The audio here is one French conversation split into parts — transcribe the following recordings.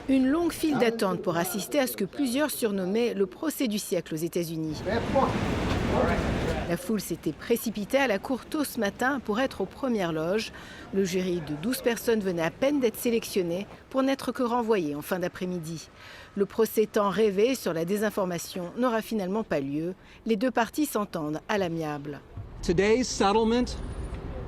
Une longue file d'attente pour assister à ce que plusieurs surnommaient le procès du siècle aux États-Unis. La foule s'était précipitée à la cour tôt ce matin pour être aux premières loges. Le jury de 12 personnes venait à peine d'être sélectionné pour n'être que renvoyé en fin d'après-midi. Le procès tant rêvé sur la désinformation n'aura finalement pas lieu. Les deux parties s'entendent à l'amiable. Today's settlement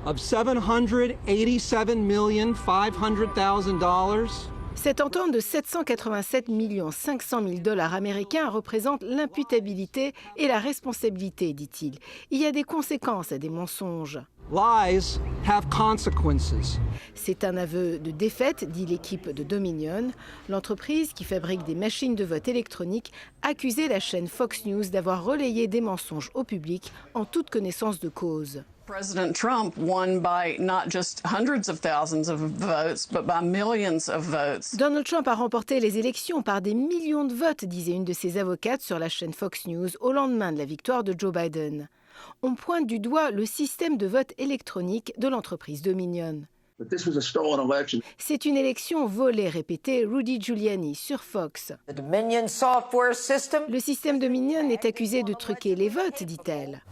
of $787,500,000. Cette entente de 787 500 000 $ américains représente l'imputabilité et la responsabilité, dit-il. Il y a des conséquences à des mensonges. Lies have consequences. C'est un aveu de défaite, dit l'équipe de Dominion. L'entreprise qui fabrique des machines de vote électroniques accusait la chaîne Fox News d'avoir relayé des mensonges au public en toute connaissance de cause. President Trump won by not just hundreds of thousands of votes, but by millions of votes. Donald Trump a remporté les élections par des millions de votes, disait une de ses avocates sur la chaîne Fox News au lendemain de la victoire de Joe Biden. On pointe du doigt le système de vote électronique de l'entreprise Dominion. C'est une élection volée, répétait Rudy Giuliani sur Fox. Le système Dominion est accusé de truquer les votes, dit-elle.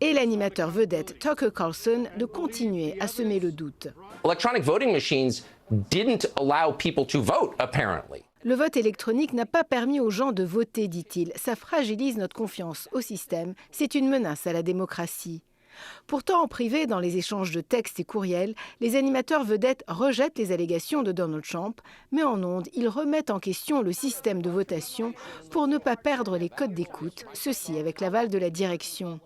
Et l'animateur vedette Tucker Carlson de continuer à semer le doute. Electronic voting machines didn't allow people to vote, apparently. Le vote électronique n'a pas permis aux gens de voter, dit-il. Ça fragilise notre confiance au système. C'est une menace à la démocratie. Pourtant, en privé, dans les échanges de textes et courriels, les animateurs vedettes rejettent les allégations de Donald Trump, mais en ondes, ils remettent en question le système de votation pour ne pas perdre les codes d'écoute, ceci avec l'aval de la direction.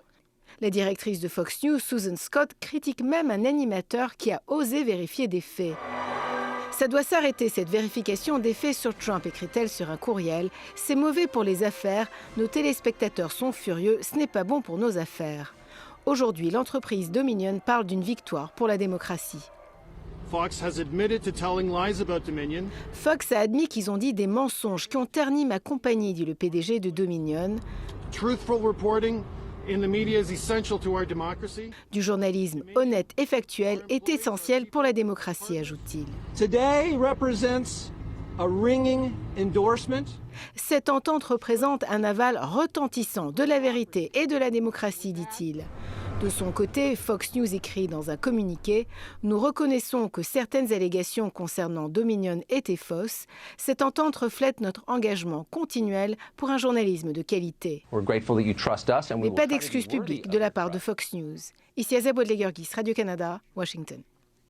La directrice de Fox News, Susan Scott, critique même un animateur qui a osé vérifier des faits. Ça doit s'arrêter, cette vérification des faits sur Trump, écrit-elle sur un courriel. C'est mauvais pour les affaires, nos téléspectateurs sont furieux, ce n'est pas bon pour nos affaires. Aujourd'hui, l'entreprise Dominion parle d'une victoire pour la démocratie. Fox a admis qu'ils ont dit des mensonges qui ont terni ma compagnie, dit le PDG de Dominion. Du journalisme honnête et factuel est essentiel pour la démocratie, ajoute-t-il. Today represents a ringing endorsement. Cette entente représente un aval retentissant de la vérité et de la démocratie, dit-il. De son côté, Fox News écrit dans un communiqué « Nous reconnaissons que certaines allégations concernant Dominion étaient fausses. Cette entente reflète notre engagement continuel pour un journalisme de qualité. » Mais pas d'excuses publiques de la part de Fox News. Ici Azab Ouadlegurgis, Radio-Canada, Washington.